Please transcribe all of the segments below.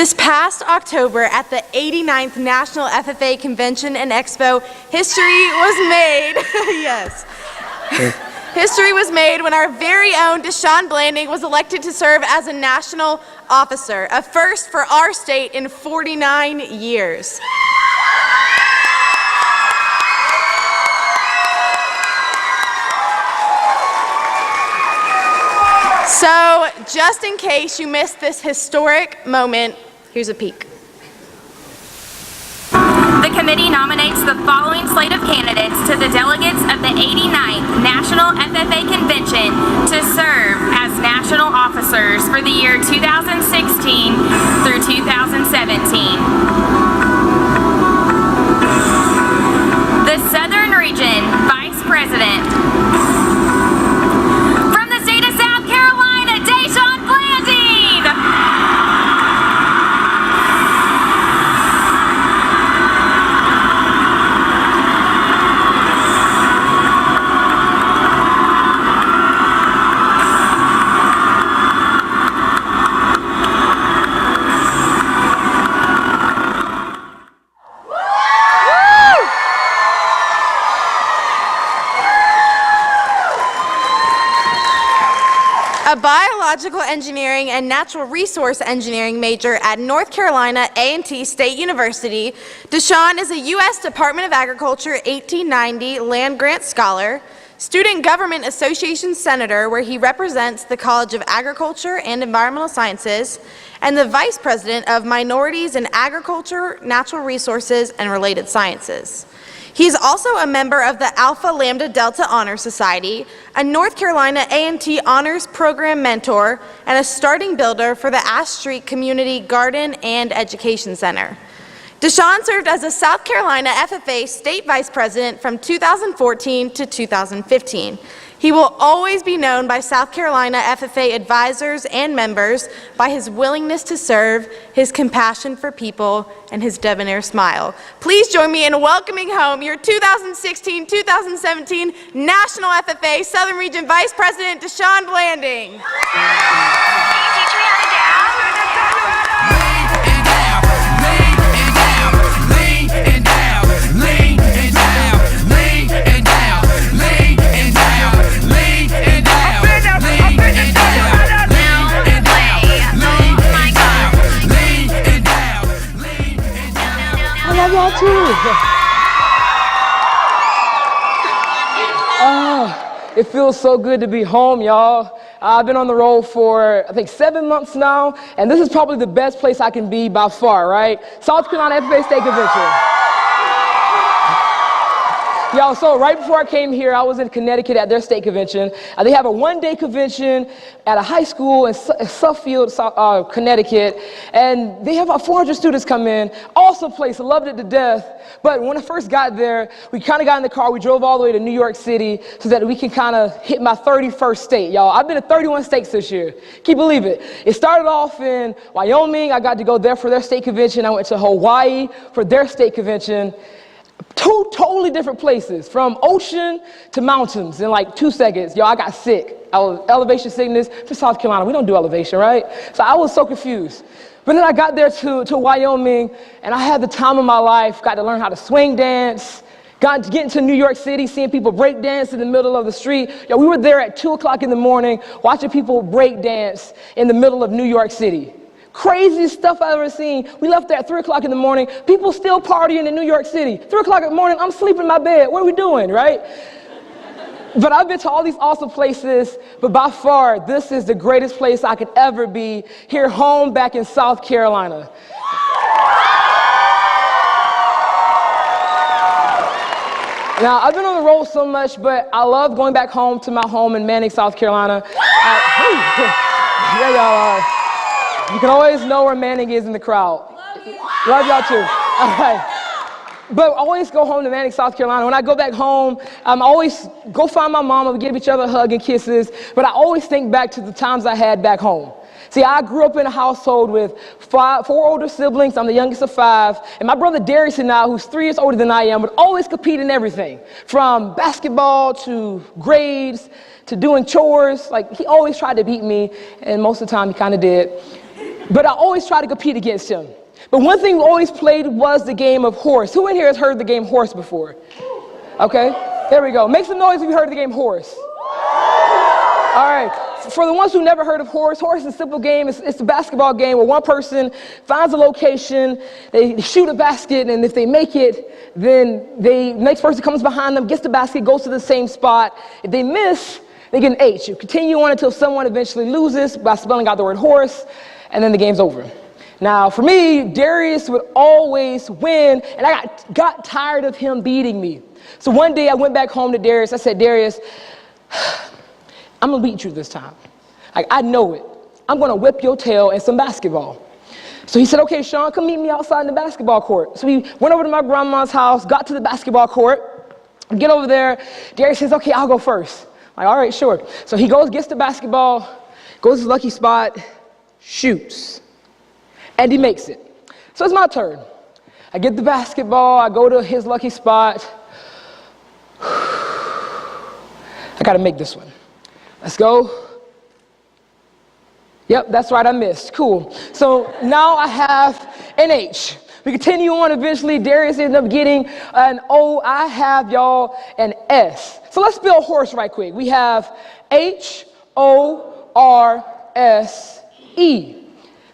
This past October at the 89th National FFA Convention and Expo, history was made. Yes. History was made when our very own DeShawn Blanding was elected to serve as a national officer, a first for our state in 49 years. So, just in case you missed this historic moment, here's a peek. The committee nominates the following slate of candidates to the delegates of the 89th National FFA Convention to serve as national officers for the year 2016 through 2017. The Southern Region Vice President, from the state of South Carolina, DeShawn Blanding. A biological engineering and natural resource engineering major at North Carolina A&T State University, DeShawn is a U.S. Department of Agriculture 1890 land grant scholar, Student Government Association Senator, where he represents the College of Agriculture and Environmental Sciences, and the Vice President of Minorities in Agriculture, Natural Resources, and Related Sciences. He is also a member of the Alpha Lambda Delta Honor Society, a North Carolina A&T Honors Program mentor, and a starting builder for the Ash Street Community Garden and Education Center. DeShawn served as a South Carolina FFA State Vice President from 2014 to 2015. He will always be known by South Carolina FFA advisors and members by his willingness to serve, his compassion for people, and his debonair smile. Please join me in welcoming home your 2016-2017 National FFA Southern Region Vice President, DeShawn Blanding. Y'all too. It feels so good to be home, y'all. I've been on the road for, I think, 7 months now, and this is probably the best place I can be by far, right? South Carolina FFA State Convention. Y'all, so right before I came here, I was in Connecticut at their state convention. They have a one-day convention at a high school in Suffield, Connecticut, and they have about 400 students come in. Awesome place, loved it to death. But when I first got there, we kind of got in the car, we drove all the way to New York City so that we can kind of hit my 31st state, y'all. I've been to 31 states this year. Can you believe it? It started off in Wyoming. I got to go there for their state convention. I went to Hawaii for their state convention. Two totally different places, from ocean to mountains in like 2 seconds. Yo, I got sick. I was elevation sickness to South Carolina. We don't do elevation, right? So I was so confused. But then I got there to Wyoming, and I had the time of my life, got to learn how to swing dance, got to get into New York City, seeing people break dance in the middle of the street. Yo, we were there at 2 o'clock in the morning, watching people break dance in the middle of New York City. Craziest stuff I've ever seen. We left there at 3 o'clock in the morning. People still partying in New York City. 3 o'clock in the morning, I'm sleeping in my bed. What are we doing, right? But I've been to all these awesome places, but by far, this is the greatest place I could ever be, here home back in South Carolina. Now, I've been on the road so much, but I love going back home to my home in Manning, South Carolina. Yeah, y'all. You can always know where Manning is in the crowd. Love y'all too. All right. But I always go home to Manning, South Carolina. When I go back home, I always go find my mama, we give each other a hug and kisses. But I always think back to the times I had back home. See, I grew up in a household with 4 older siblings. I'm the youngest of 5. And my brother Darius and I, who's 3 years older than I am, would always compete in everything. From basketball to grades to doing chores. Like, he always tried to beat me, and most of the time he kind of did. but I always try to compete against him. But one thing we always played was the game of horse. Who in here has heard the game horse before? Okay, there we go. Make some noise if you heard the game horse. All right, for the ones who never heard of horse is a simple game. It's a basketball game where one person finds a location, they shoot a basket, and if they make it, then the next person comes behind them, gets the basket, goes to the same spot. If they miss, they get an H. You continue on until someone eventually loses by spelling out the word horse, and then the game's over. Now, for me, Darius would always win, and I got tired of him beating me. So one day I went back home to Darius. I said, Darius, I'm gonna beat you this time. I know it. I'm gonna whip your tail in some basketball. So he said, okay, Sean, come meet me outside in the basketball court. So we went over to my grandma's house, got to the basketball court, get over there. Darius says, okay, I'll go first. I'm like, all right, sure. So he goes, gets the basketball, goes to his lucky spot, shoots, and he makes it. So it's my turn. I get the basketball, I go to his lucky spot. I gotta make this one. Let's go. Yep, that's right, I missed. Cool. So now I have an H. We continue on. Eventually, Darius ended up getting an O. I have, y'all, an S. So let's spell horse right quick. We have H-O-R-S-E.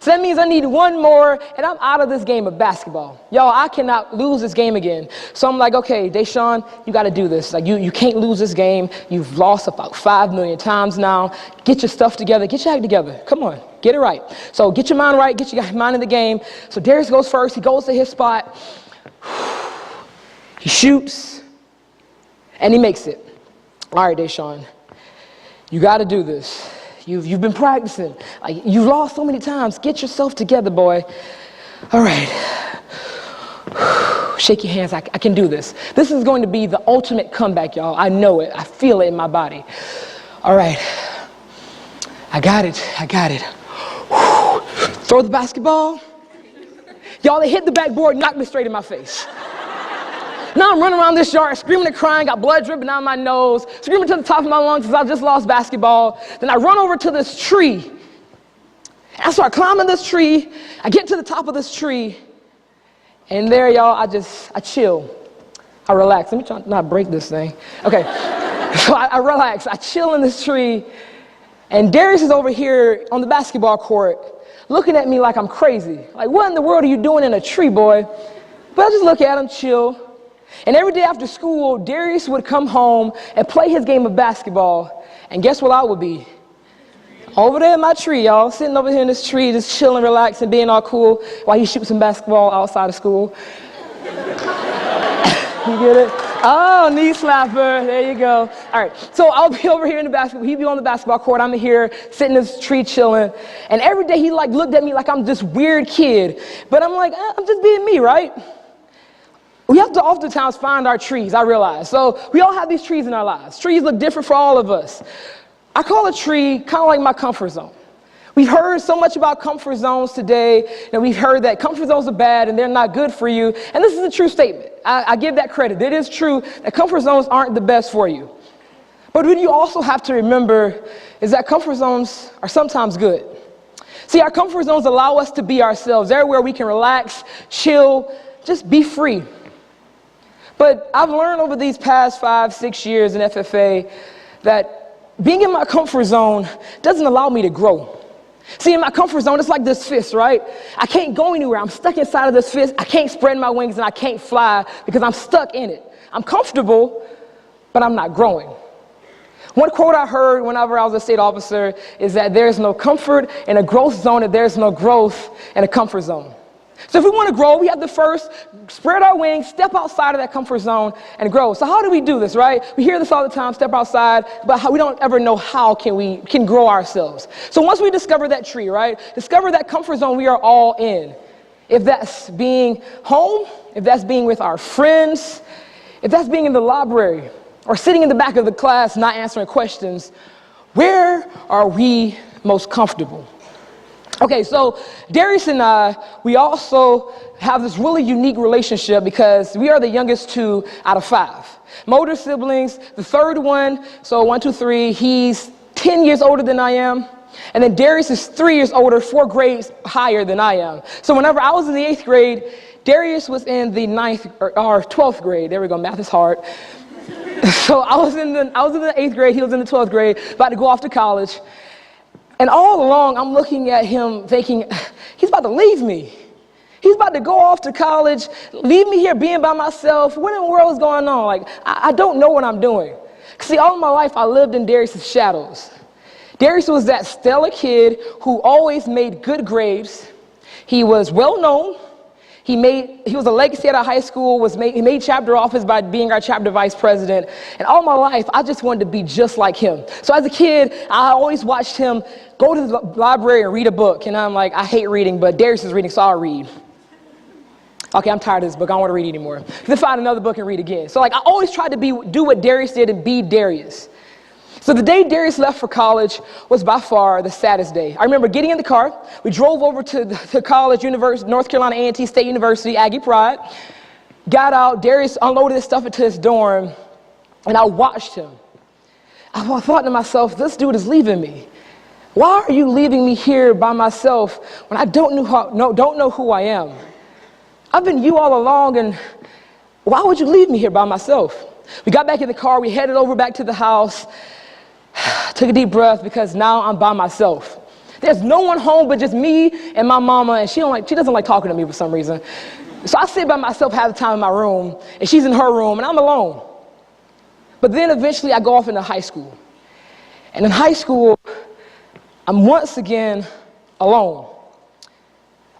So that means I need one more, and I'm out of this game of basketball. Y'all, I cannot lose this game again. So I'm like, okay, DeShawn, you got to do this. Like, you can't lose this game. You've lost about 5 million times now. Get your stuff together. Get your act together. Come on, get it right. So get your mind right. Get your mind in the game. So Darius goes first. He goes to his spot. He shoots, and he makes it. All right, DeShawn, you got to do this. You've been practicing. Like, you've lost so many times. Get yourself together, boy. All right. Shake your hands. I can do this. This is going to be the ultimate comeback, y'all. I know it. I feel it in my body. All right. I got it. Throw the basketball. Y'all, they hit the backboard, knocked me straight in my face. Now I'm running around this yard, screaming and crying, got blood dripping out of my nose, screaming to the top of my lungs because I just lost basketball. Then I run over to this tree. I start climbing this tree. I get to the top of this tree. And there, y'all, I chill. I relax. Let me try not break this thing. Okay. So I relax. I chill in this tree. And Darius is over here on the basketball court looking at me like I'm crazy. Like, what in the world are you doing in a tree, boy? But I just look at him, chill. And every day after school, Darius would come home and play his game of basketball. And guess what I would be? Over there in my tree, y'all, sitting over here in this tree, just chilling, relaxing, being all cool while he shoots some basketball outside of school. You get it? Oh, knee slapper. There you go. All right. So I'll be over here in the basketball. He'd be on the basketball court. I'm here sitting in this tree chilling. And every day he looked at me like I'm this weird kid. But I'm like, I'm just being me, right? We have to oftentimes find our trees, I realize. So we all have these trees in our lives. Trees look different for all of us. I call a tree kind of like my comfort zone. We've heard so much about comfort zones today, and we've heard that comfort zones are bad and they're not good for you. And this is a true statement. I give that credit. It is true that comfort zones aren't the best for you. But what you also have to remember is that comfort zones are sometimes good. See, our comfort zones allow us to be ourselves. They're where we can relax, chill, just be free. But I've learned over these past 5-6 years in FFA that being in my comfort zone doesn't allow me to grow. See, in my comfort zone, it's like this fist, right? I can't go anywhere. I'm stuck inside of this fist. I can't spread my wings and I can't fly because I'm stuck in it. I'm comfortable, but I'm not growing. One quote I heard whenever I was a state officer is that there's no comfort in a growth zone and there's no growth in a comfort zone. So if we want to grow, we have to first spread our wings, step outside of that comfort zone, and grow. So how do we do this, right? We hear this all the time, step outside, but we don't ever know how we can grow ourselves. So once we discover that tree, right, discover that comfort zone we are all in. If that's being home, if that's being with our friends, if that's being in the library, or sitting in the back of the class not answering questions, where are we most comfortable? Okay, so Darius and I, we also have this really unique relationship because we are the youngest 2 out of 5. My older siblings, the third one, so 1, 2, 3, he's 10 years older than I am. And then Darius is 3 years older, 4 grades higher than I am. So whenever I was in the 8th grade, Darius was in the 9th or 12th grade. There we go, math is hard. So I was in the 8th grade, he was in the 12th grade, about to go off to college. And all along, I'm looking at him thinking, he's about to leave me. He's about to go off to college, leave me here being by myself. What in the world is going on? Like, I don't know what I'm doing. See, all of my life, I lived in Darius' shadows. Darius was that stellar kid who always made good grades. He was well known. He was a legacy at our high school, he made chapter office by being our chapter vice president. And all my life, I just wanted to be just like him. So as a kid, I always watched him go to the library and read a book. And I'm like, I hate reading, but Darius is reading, so I'll read. Okay, I'm tired of this book. I don't want to read anymore. Then find another book and read again. So like, I always tried to do what Darius did and be Darius. So the day Darius left for college was by far the saddest day. I remember getting in the car. We drove over to the college, North Carolina A&T State University, Aggie Pride. Got out, Darius unloaded his stuff into his dorm, and I watched him. I thought to myself, this dude is leaving me. Why are you leaving me here by myself when I don't know who I am? I've been you all along, and why would you leave me here by myself? We got back in the car, we headed over back to the house. Took a deep breath because now I'm by myself. There's no one home but just me and my mama, and she doesn't like talking to me for some reason. So I sit by myself half the time in my room, and she's in her room, and I'm alone. But then eventually I go off into high school. And in high school, I'm once again alone.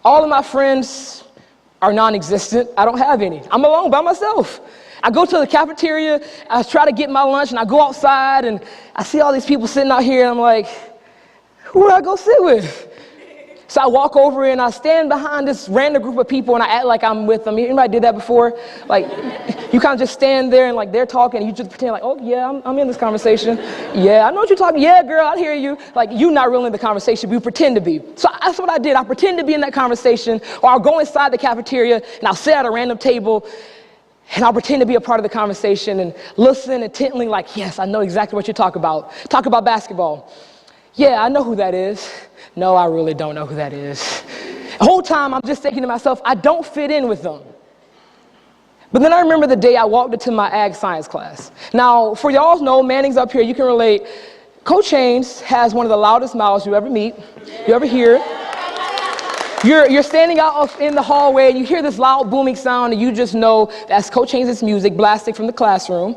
All of my friends are non-existent. I don't have any. I'm alone by myself. I go to the cafeteria, I try to get my lunch, and I go outside, and I see all these people sitting out here, and I'm like, who do I go sit with? So I walk over and I stand behind this random group of people, and I act like I'm with them. Anybody did that before? Like, you kind of just stand there, and like they're talking, and you just pretend like, oh yeah, I'm in this conversation. Yeah, I know what you're talking. Yeah, girl, I hear you. Like, you're not really in the conversation, but you pretend to be. So that's what I did. I pretend to be in that conversation, or I'll go inside the cafeteria, and I'll sit at a random table, and I'll pretend to be a part of the conversation and listen intently like, yes, I know exactly what you talk about. Talk about basketball. Yeah, I know who that is. No, I really don't know who that is. The whole time I'm just thinking to myself, I don't fit in with them. But then I remember the day I walked into my ag science class. Now, for y'all know, Manning's up here, you can relate. Coach Haynes has one of the loudest mouths you ever meet, you ever hear. You're standing out in the hallway and you hear this loud booming sound and you just know that's Coach Haynes' music blasting from the classroom.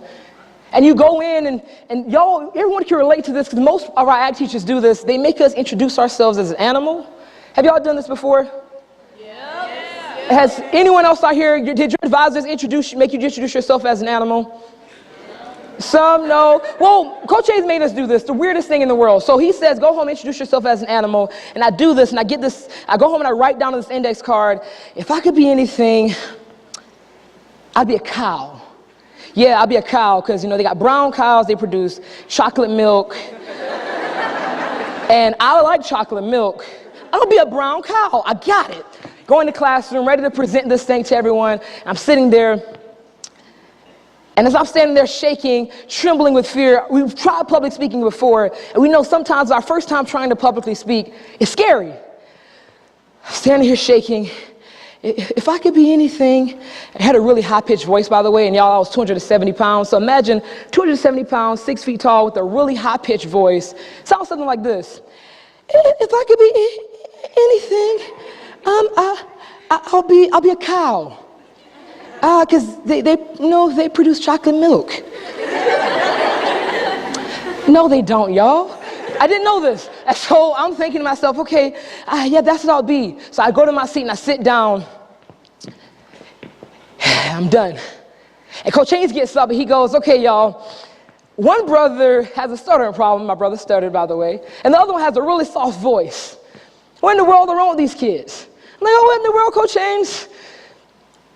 And you go in and y'all, everyone can relate to this because most of our ag teachers do this. They make us introduce ourselves as an animal. Have y'all done this before? Yeah. Has anyone else out here, did your advisors make you introduce yourself as an animal? Some no. Well, Coach Hayes made us do this, the weirdest thing in the world. So he says, go home, introduce yourself as an animal. And I do this, and I go home and I write down on this index card, if I could be anything, I'd be a cow. Yeah, I'd be a cow, because, they got brown cows, they produce chocolate milk. And I like chocolate milk. I'll be a brown cow. I got it. Go in the classroom, ready to present this thing to everyone. I'm sitting there. And as I'm standing there shaking, trembling with fear, we've tried public speaking before, and we know sometimes our first time trying to publicly speak is scary. I'm standing here shaking. If I could be anything, I had a really high-pitched voice, by the way, and y'all, I was 270 pounds. So imagine 270 pounds, 6 feet tall, with a really high-pitched voice. Sounds something like this. If I could be anything, I'll be a cow. Because they produce chocolate milk. No, they don't, y'all. I didn't know this. And so I'm thinking to myself, okay, yeah, that's what I'll be. So I go to my seat and I sit down. I'm done. And Coach Haynes gets up and he goes, okay, y'all, one brother has a stuttering problem. My brother stuttered, by the way. And the other one has a really soft voice. What in the world are wrong with these kids? I'm like, oh, what in the world, Coach Haynes?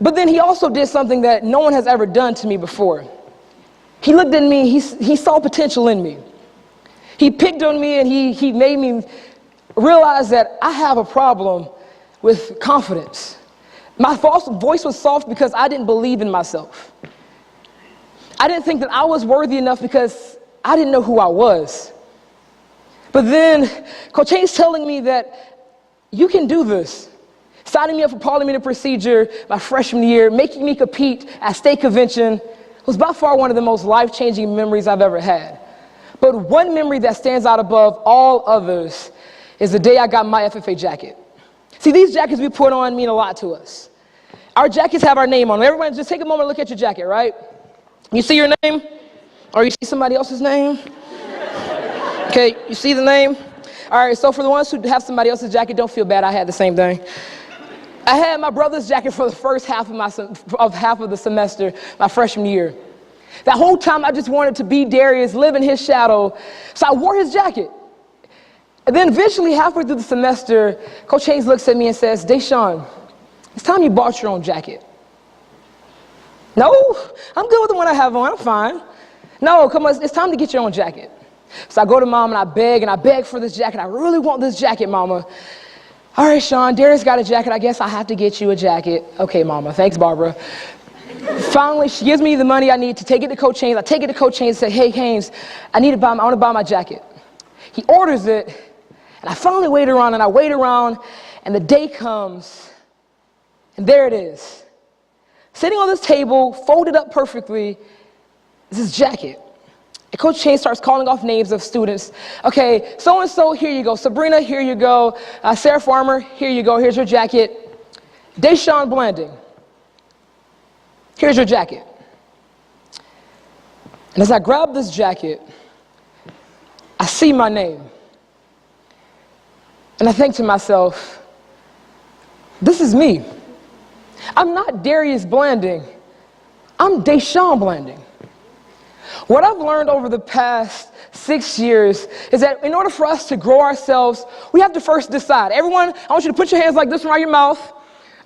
But then he also did something that no one has ever done to me before. He looked at me, he saw potential in me. He picked on me and he made me realize that I have a problem with confidence. My voice was soft because I didn't believe in myself. I didn't think that I was worthy enough because I didn't know who I was. But then Coach Haynes telling me that you can do this, signing me up for parliamentary procedure my freshman year, making me compete at state convention was by far one of the most life-changing memories I've ever had. But one memory that stands out above all others is the day I got my FFA jacket. See, these jackets we put on mean a lot to us. Our jackets have our name on them. Everyone just take a moment and look at your jacket, right? You see your name? Or you see somebody else's name? Okay, you see the name? All right, so for the ones who have somebody else's jacket, don't feel bad. I had the same thing. I had my brother's jacket for the first half of the semester, my freshman year. That whole time I just wanted to be Darius, live in his shadow, so I wore his jacket. And then eventually, halfway through the semester, Coach Haynes looks at me and says, DeShawn, it's time you bought your own jacket. No, I'm good with the one I have on, I'm fine. No, come on, it's time to get your own jacket. So I go to Mom and I beg for this jacket. I really want this jacket, Mama. All right, Sean, Darius got a jacket. I guess I have to get you a jacket. Okay, Mama, thanks, Barbara. Finally, she gives me the money I need to take it to Coach Haynes. I take it to Coach Haynes and say, hey, Haynes, I want to buy my jacket. He orders it, and I finally wait around, and the day comes, and there it is. Sitting on this table, folded up perfectly, is this jacket. And Coach Haynes starts calling off names of students. Okay, so-and-so, here you go. Sabrina, here you go. Sarah Farmer, here you go. Here's your jacket. DeShawn Blanding, here's your jacket. And as I grab this jacket, I see my name. And I think to myself, this is me. I'm not Darius Blanding. I'm DeShawn Blanding. What I've learned over the past 6 years is that in order for us to grow ourselves, we have to first decide. Everyone, I want you to put your hands like this around your mouth.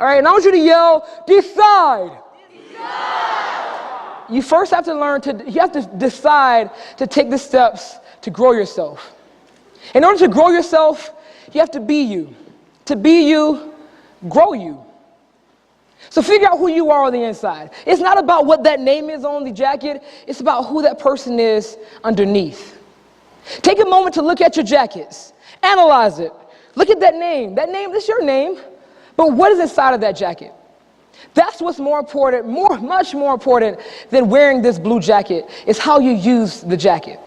All right, and I want you to yell, decide. Decide. You first have to you have to decide to take the steps to grow yourself. In order to grow yourself, you have to be you. To be you, grow you. So figure out who you are on the inside. It's not about what that name is on the jacket. It's about who that person is underneath. Take a moment to look at your jackets. Analyze it. Look at that name. That name, that's your name. But what is inside of that jacket? That's what's more important, much more important than wearing this blue jacket, is how you use the jacket.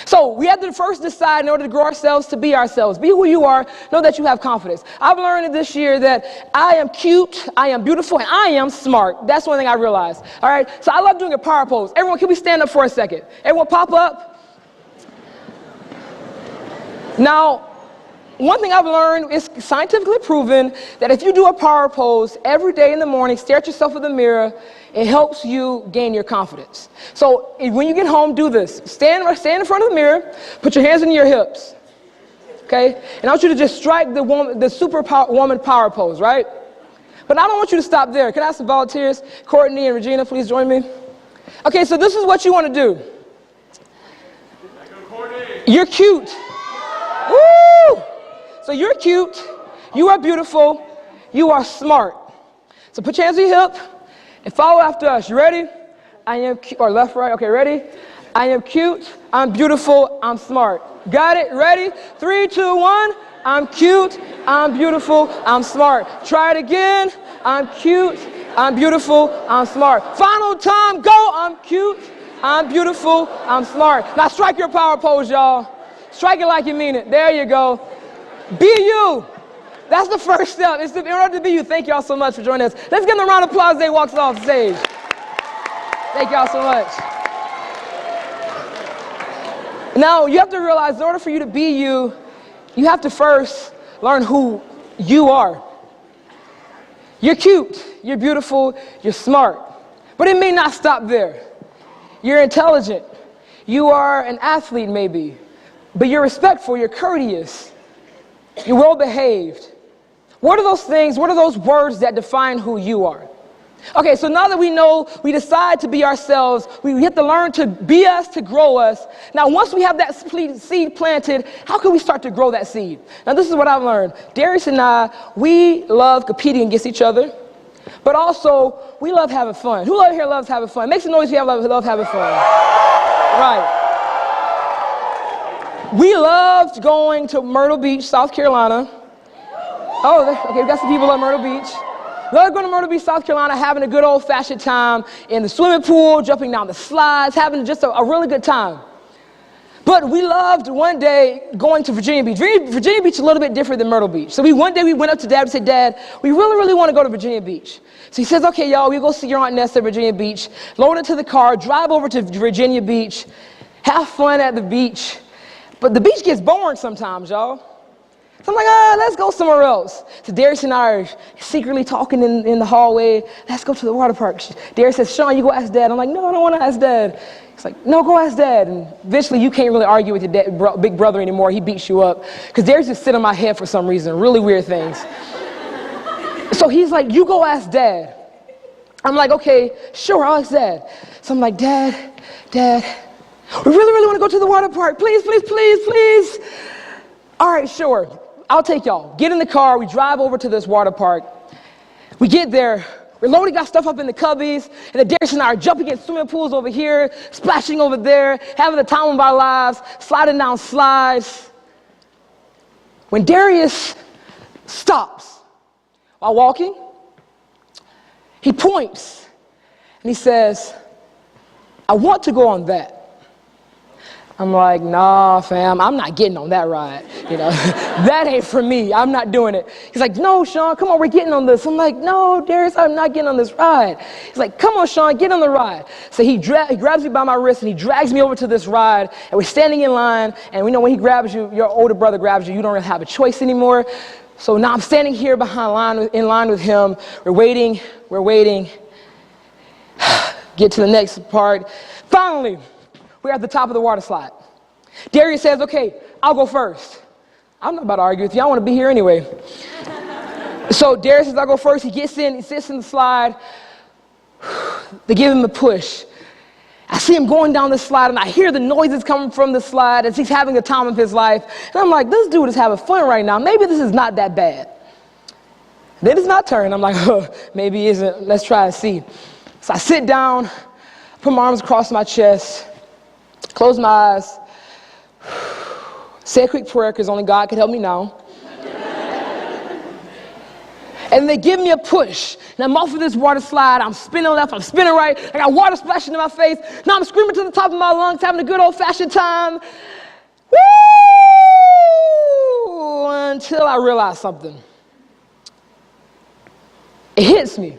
So we have to first decide in order to grow ourselves to be ourselves. Be who you are. Know that you have confidence. I've learned this year that I am cute, I am beautiful, and I am smart. That's one thing I realized. All right? So I love doing a power pose. Everyone, can we stand up for a second? Everyone pop up. Now, one thing I've learned is scientifically proven that if you do a power pose every day in the morning, stare at yourself in the mirror, it helps you gain your confidence. So when you get home, do this. Stand in front of the mirror, put your hands in your hips, okay? And I want you to just strike the superwoman power pose, right? But I don't want you to stop there. Can I have some volunteers? Courtney and Regina, please join me. Okay, so this is what you want to do. You're cute. Woo! So you're cute, you are beautiful, you are smart. So put your hands on your hip and follow after us. You ready? I am cute, or left, right, okay, ready? I am cute, I'm beautiful, I'm smart. Got it? Ready? 3, 2, 1. I'm cute, I'm beautiful, I'm smart. Try it again. I'm cute, I'm beautiful, I'm smart. Final time, go. I'm cute, I'm beautiful, I'm smart. Now strike your power pose, y'all. Strike it like you mean it. There you go. Be you. That's the first step. In order to be you. Thank y'all so much for joining us. Let's give them a round of applause as they walk off stage. Thank y'all so much. Now, you have to realize in order for you to be you, you have to first learn who you are. You're cute, you're beautiful, you're smart. But it may not stop there. You're intelligent. You are an athlete maybe. But you're respectful, you're courteous. You're well-behaved. What are those things, what are those words that define who you are? Okay, so now that we know, we decide to be ourselves, we have to learn to be us, to grow us. Now, once we have that seed planted, how can we start to grow that seed? Now, this is what I've learned. Darius and I, we love competing against each other, but also, we love having fun. Who here loves having fun? Make some noise if you love having fun. Right. We loved going to Myrtle Beach, South Carolina. Oh, okay, we got some people at Myrtle Beach. Loved going to Myrtle Beach, South Carolina, having a good old-fashioned time in the swimming pool, jumping down the slides, having just a really good time. But we loved one day going to Virginia Beach. Virginia Beach is a little bit different than Myrtle Beach. So one day we went up to Dad and said, Dad, we really want to go to Virginia Beach. So he says, okay, y'all, we go see your Aunt Nessa at Virginia Beach, load into the car, drive over to Virginia Beach, have fun at the beach. But the beach gets boring sometimes, y'all. So I'm like, let's go somewhere else. So Darius and I are secretly talking in the hallway. Let's go to the water park. Darius says, Sean, you go ask Dad. I'm like, no, I don't want to ask Dad. He's like, no, go ask Dad. And eventually you can't really argue with your big brother anymore. He beats you up. Because Darius just sit on my head for some reason. Really weird things. So he's like, you go ask Dad. I'm like, okay, sure, I'll ask Dad. So I'm like, Dad, we really want to go to the water park. Please. All right, sure. I'll take y'all. Get in the car. We drive over to this water park. We get there. We're loading, got stuff up in the cubbies, and then Darius and I are jumping in swimming pools over here, splashing over there, having the time of our lives, sliding down slides. When Darius stops while walking, he points and he says, I want to go on that. I'm like, nah, fam, I'm not getting on that ride. That ain't for me. I'm not doing it. He's like, no, Sean, come on, we're getting on this. I'm like, no, Darius, I'm not getting on this ride. He's like, come on, Sean, get on the ride. So he grabs me by my wrist and he drags me over to this ride. And we're standing in line. And we know when he grabs you, your older brother grabs you, you don't really have a choice anymore. So now I'm standing here in line with him. We're waiting. Get to the next part. Finally, we're at the top of the water slide. Darius says, okay, I'll go first. I'm not about to argue with you. I want to be here anyway. So Darius says, I'll go first. He gets in, he sits in the slide. They give him a push. I see him going down the slide, and I hear the noises coming from the slide as he's having the time of his life. And I'm like, this dude is having fun right now. Maybe this is not that bad. Then it's my turn. I'm like, maybe it isn't. Let's try and see. So I sit down, put my arms across my chest, close my eyes, say a quick prayer because only God can help me now. And they give me a push. And I'm off of this water slide. I'm spinning left, I'm spinning right. I got water splashing in my face. Now I'm screaming to the top of my lungs, having a good old-fashioned time. Woo! Until I realize something. It hits me.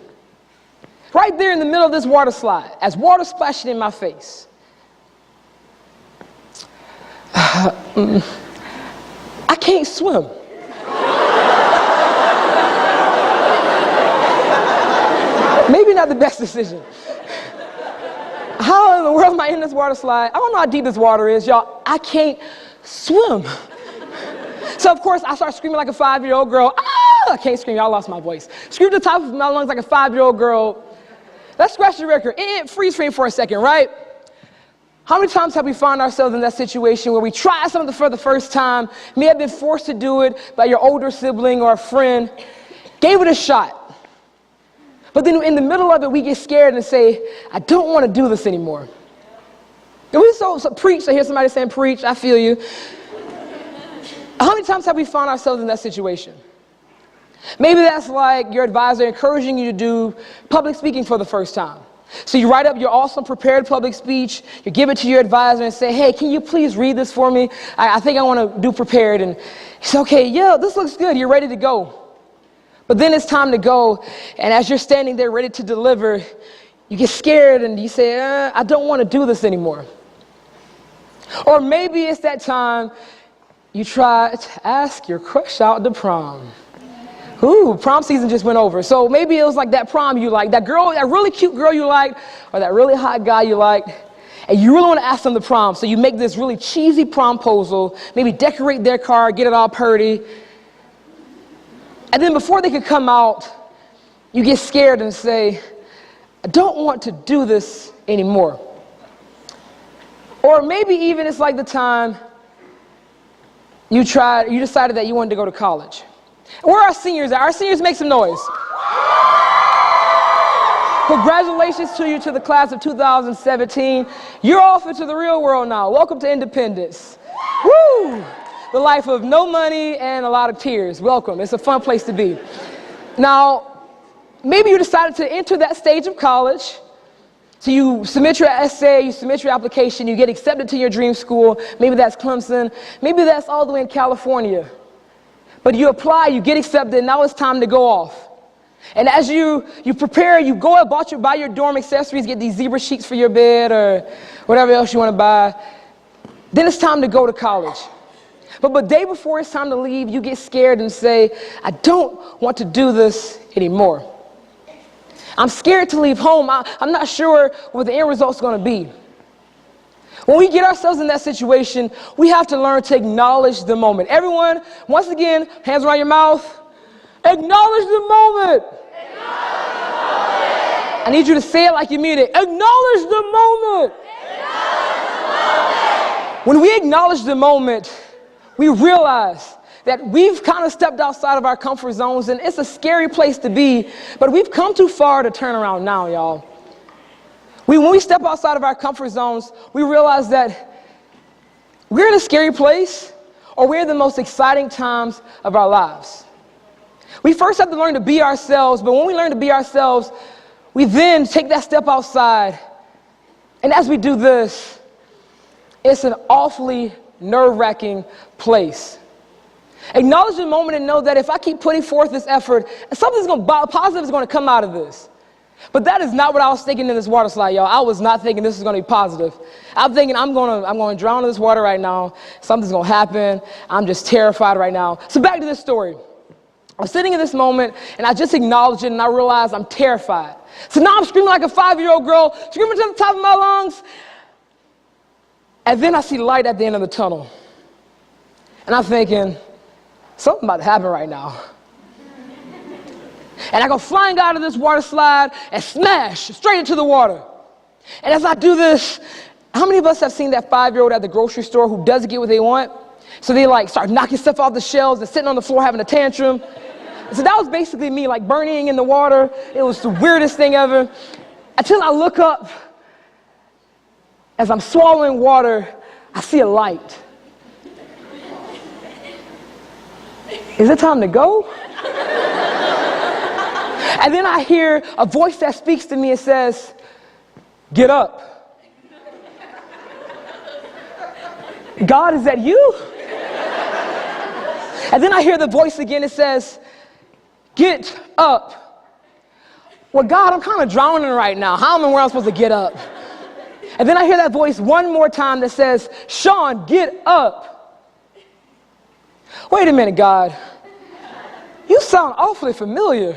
Right there in the middle of this water slide, as water splashing in my face. I can't swim. Maybe not the best decision. How in the world am I in this water slide? I don't know how deep this water is, y'all. I can't swim. So, of course, I start screaming like a 5-year-old girl. Ah! I can't scream. Y'all lost my voice. Scream to the top of my lungs like a 5-year-old girl. Let's scratch the record. Freeze frame for a second, right? How many times have we found ourselves in that situation where we try something for the first time, may have been forced to do it by your older sibling or a friend, gave it a shot. But then in the middle of it, we get scared and say, I don't want to do this anymore. And we so preach. I hear somebody saying preach. I feel you. How many times have we found ourselves in that situation? Maybe that's like your advisor encouraging you to do public speaking for the first time. So you write up your awesome prepared public speech, you give it to your advisor and say, hey, can you please read this for me? I think I want to do prepared. And he says, okay, yeah, this looks good. You're ready to go. But then it's time to go, and as you're standing there ready to deliver, you get scared and you say, I don't want to do this anymore. Or maybe it's that time you try to ask your crush out to prom. Ooh, prom season just went over. So maybe it was like that prom you liked, that girl, that really cute girl you liked, or that really hot guy you liked, and you really want to ask them to prom. So you make this really cheesy promposal, maybe decorate their car, get it all purty. And then before they could come out, you get scared and say, I don't want to do this anymore. Or maybe even it's like the time you decided that you wanted to go to college. Where are our seniors at? Our seniors, make some noise. Congratulations to the class of 2017. You're off into the real world now. Welcome to independence. Woo! The life of no money and a lot of tears. Welcome. It's a fun place to be. Now, maybe you decided to enter that stage of college. So you submit your essay, you submit your application, you get accepted to your dream school. Maybe that's Clemson. Maybe that's all the way in California. But you apply, you get accepted, and now it's time to go off. And as you prepare, you go and buy your dorm accessories, get these zebra sheets for your bed or whatever else you want to buy. Then it's time to go to college. But the day before it's time to leave, you get scared and say, I don't want to do this anymore. I'm scared to leave home. I'm not sure what the end result's going to be. When we get ourselves in that situation, we have to learn to acknowledge the moment. Everyone, once again, hands around your mouth. Acknowledge the moment. Acknowledge the moment. I need you to say it like you mean it. Acknowledge the moment. Acknowledge the moment. When we acknowledge the moment, we realize that we've kind of stepped outside of our comfort zones, and it's a scary place to be, but we've come too far to turn around now, y'all. When we step outside of our comfort zones, we realize that we're in a scary place, or we're in the most exciting times of our lives. We first have to learn to be ourselves, but when we learn to be ourselves, we then take that step outside, and as we do this, it's an awfully nerve-wracking place. Acknowledge the moment and know that if I keep putting forth this effort, positive is going to come out of this. But that is not what I was thinking in this water slide, y'all. I was not thinking this is going to be positive. I'm thinking I'm going to drown in this water right now. Something's going to happen. I'm just terrified right now. So back to this story. I'm sitting in this moment, and I just acknowledge it, and I realize I'm terrified. So now I'm screaming like a 5-year-old girl, screaming to the top of my lungs. And then I see light at the end of the tunnel. And I'm thinking, something about to happen right now. And I go flying out of this water slide and smash straight into the water. And as I do this, how many of us have seen that 5-year-old at the grocery store who doesn't get what they want? So they start knocking stuff off the shelves and sitting on the floor having a tantrum. So that was basically me, burning in the water. It was the weirdest thing ever. Until I look up, as I'm swallowing water, I see a light. Is it time to go? And then I hear a voice that speaks to me and says, get up. God, is that you? And then I hear the voice again. It says, get up. Well, God, I'm kind of drowning right now. How am I supposed to get up? And then I hear that voice one more time that says, Sean, get up. Wait a minute, God. You sound awfully familiar.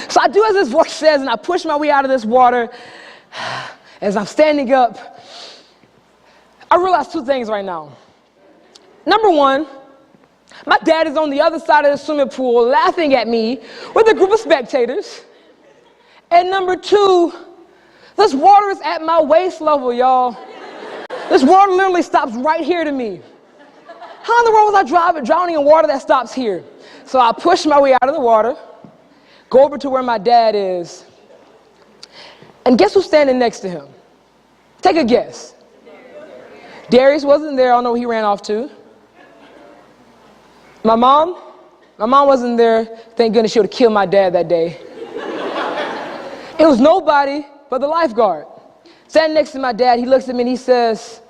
So I do as this voice says, and I push my way out of this water. As I'm standing up, I realize two things right now. Number one, my dad is on the other side of the swimming pool laughing at me with a group of spectators. And number two, this water is at my waist level, y'all. This water literally stops right here to me. How in the world was I drowning in water that stops here? So I push my way out of the water, go over to where my dad is, and guess who's standing next to him? Take a guess. Darius wasn't there. I don't know where he ran off to. My mom wasn't there. Thank goodness she would have killed my dad that day. It was nobody but the lifeguard. Standing next to my dad, he looks at me and he says,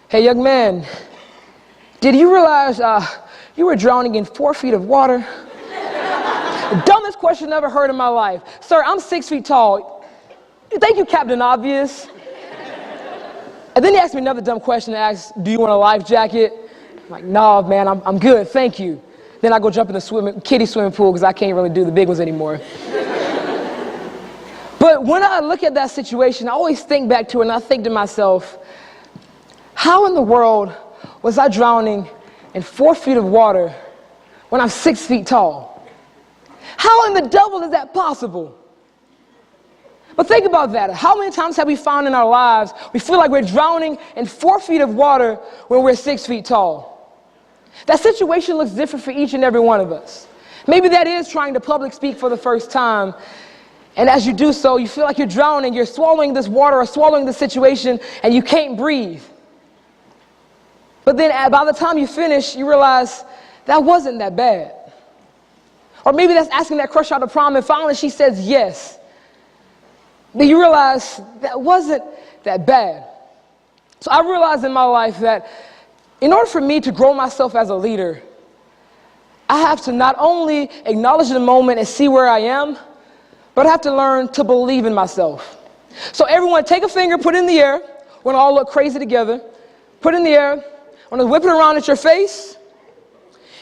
hey, young man, did you realize you were drowning in 4 feet of water? The dumbest question I've ever heard in my life. Sir, I'm 6 feet tall. Thank you, Captain Obvious. And then he asked me another dumb question. He asked, do you want a life jacket? I'm like, no, man, I'm good, thank you. Then I go jump in the kiddie swimming pool because I can't really do the big ones anymore. But when I look at that situation, I always think back to it and I think to myself, how in the world was I drowning in 4 feet of water when I'm 6 feet tall? How in the devil is that possible? But think about that. How many times have we found in our lives we feel like we're drowning in 4 feet of water when we're 6 feet tall? That situation looks different for each and every one of us. Maybe that is trying to public speak for the first time. And as you do so, you feel like you're drowning, you're swallowing this water or swallowing this situation, and you can't breathe. But then by the time you finish, you realize that wasn't that bad. Or maybe that's asking that crush out to prom, and finally she says yes. Then you realize that wasn't that bad. So I realized in my life that in order for me to grow myself as a leader, I have to not only acknowledge the moment and see where I am, but I have to learn to believe in myself. So everyone, take a finger, put it in the air. We're gonna all look crazy together. Put it in the air. I'm gonna whip it around at your face.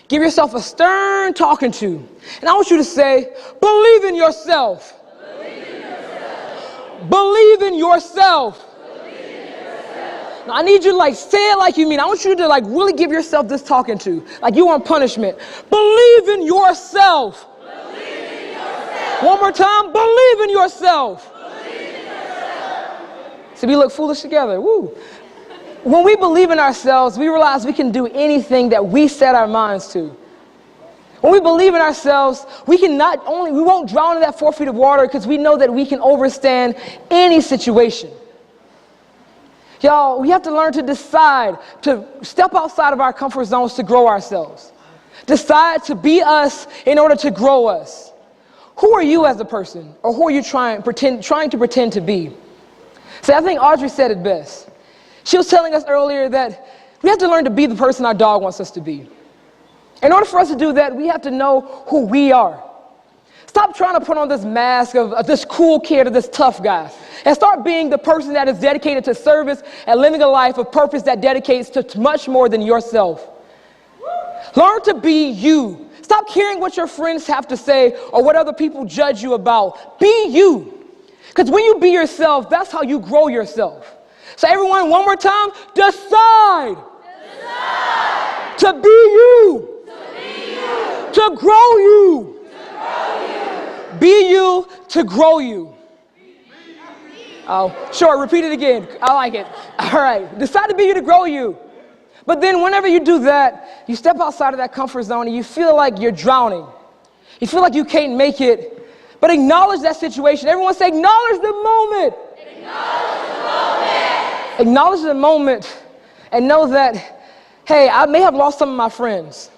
Give yourself a stern talking to. And I want you to say, believe in yourself. Believe in yourself. Believe in yourself. Now, I need you to say it like you mean. I want you to really give yourself this talking to, like you want punishment. Believe in yourself. Believe in yourself. One more time, believe in yourself. Believe in yourself. So we look foolish together. Woo. When we believe in ourselves, we realize we can do anything that we set our minds to. When we believe in ourselves, we won't drown in that 4 feet of water because we know that we can overstand any situation. Y'all, we have to learn to decide to step outside of our comfort zones to grow ourselves. Decide to be us in order to grow us. Who are you as a person? Or who are you trying to pretend to be? See, I think Audrey said it best. She was telling us earlier that we have to learn to be the person our dog wants us to be. In order for us to do that, we have to know who we are. Stop trying to put on this mask of this cool kid or this tough guy. And start being the person that is dedicated to service and living a life of purpose that dedicates to much more than yourself. Learn to be you. Stop caring what your friends have to say or what other people judge you about. Be you. Because when you be yourself, that's how you grow yourself. So everyone, one more time, decide. To be you. To grow you. Be you to grow you. Oh, sure, repeat it again. I like it. All right, decide to be you to grow you. But then whenever you do that, you step outside of that comfort zone and you feel like you're drowning. You feel like you can't make it, but acknowledge that situation. Everyone say, acknowledge the moment. Acknowledge the moment. Acknowledge the moment and know that, hey, I may have lost some of my friends.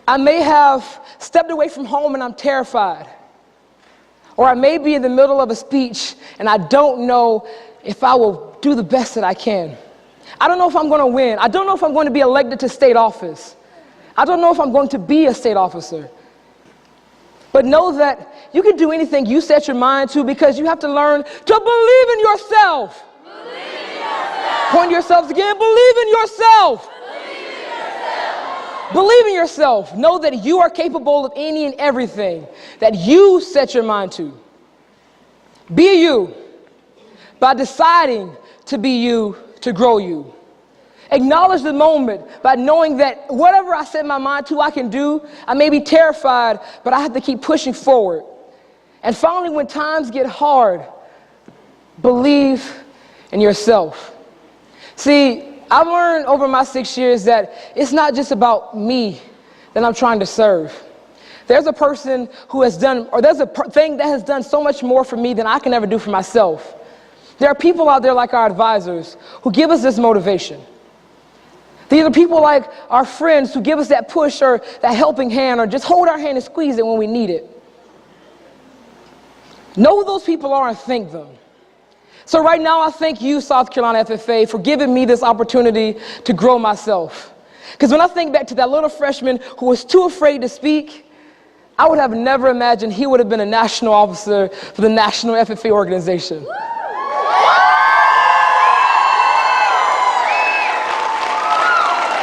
I may have stepped away from home and I'm terrified. Or I may be in the middle of a speech and I don't know if I will do the best that I can. I don't know if I'm going to win. I don't know if I'm going to be elected to state office. I don't know if I'm going to be a state officer. But know that you can do anything you set your mind to because you have to learn to believe in yourself. Believe in yourself. Point yourselves again. Believe in yourself. Believe in yourself. Know that you are capable of any and everything that you set your mind to. Be you by deciding to be you to grow you. Acknowledge the moment by knowing that whatever I set my mind to, I can do. I may be terrified, but I have to keep pushing forward. And finally, when times get hard, believe in yourself. See, I've learned over my 6 years that it's not just about me that I'm trying to serve. There's a person who has done, or there's a thing that has done so much more for me than I can ever do for myself. There are people out there like our advisors who give us this motivation. These are people like our friends who give us that push or that helping hand or just hold our hand and squeeze it when we need it. Know who those people are and thank them. So right now, I thank you, South Carolina FFA, for giving me this opportunity to grow myself. Because when I think back to that little freshman who was too afraid to speak, I would have never imagined he would have been a national officer for the National FFA organization.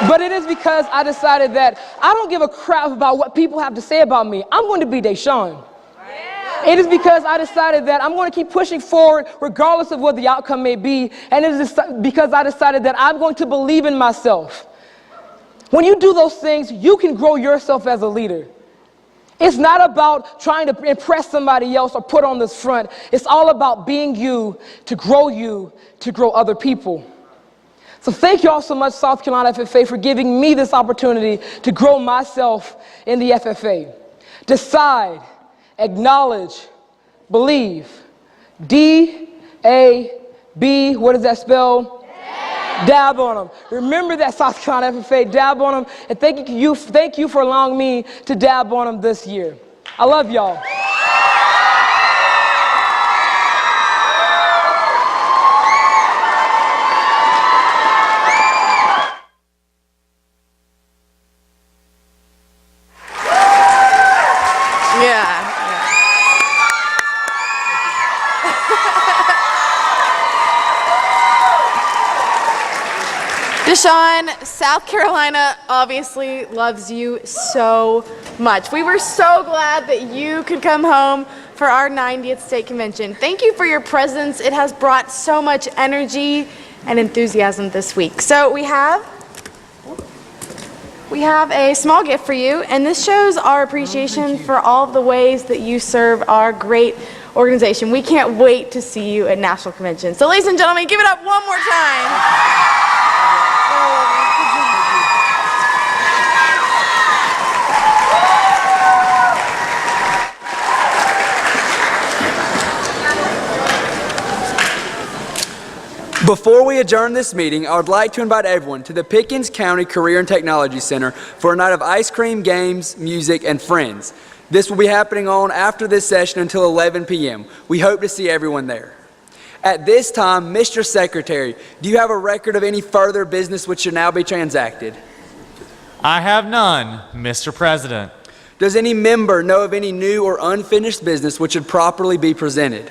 But it is because I decided that I don't give a crap about what people have to say about me. I'm going to be DeShawn. It is because I decided that I'm going to keep pushing forward regardless of what the outcome may be. And it is because I decided that I'm going to believe in myself. When you do those things, you can grow yourself as a leader. It's not about trying to impress somebody else or put on this front. It's all about being you to grow other people. So thank you all so much, South Carolina FFA, for giving me this opportunity to grow myself in the FFA. Decide. Acknowledge, believe. D-A-B, what does that spell? Dab on them. Remember that, South Carolina FFA. Dab on them. And thank you for allowing me to dab on them this year. I love y'all. DeShawn, South Carolina obviously loves you so much. We were so glad that you could come home for our 90th state convention. Thank you for your presence. It has brought so much energy and enthusiasm this week. So we have a small gift for you, and this shows our appreciation for all of the ways that you serve our great organization. We can't wait to see you at National Convention. So ladies and gentlemen, give it up one more time. Before we adjourn this meeting, I would like to invite everyone to the Pickens County Career and Technology Center for a night of ice cream, games, music, and friends. This will be happening on after this session until 11 p.m. We hope to see everyone there. At this time, Mr. Secretary, do you have a record of any further business which should now be transacted? I have none, Mr. President. Does any member know of any new or unfinished business which should properly be presented?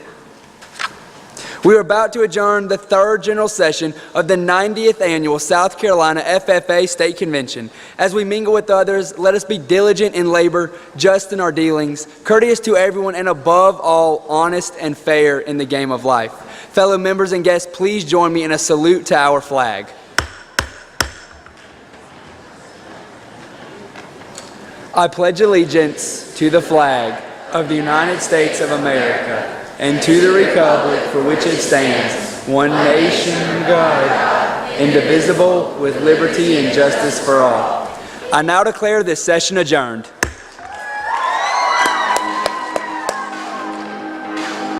We are about to adjourn the third general session of the 90th annual South Carolina FFA State Convention. As we mingle with others, let us be diligent in labor, just in our dealings, courteous to everyone, and above all, honest and fair in the game of life. Fellow members and guests, please join me in a salute to our flag. I pledge allegiance to the flag of the United States of America and to the republic for which it stands, one nation, God, indivisible, with liberty and justice for all. I now declare this session adjourned.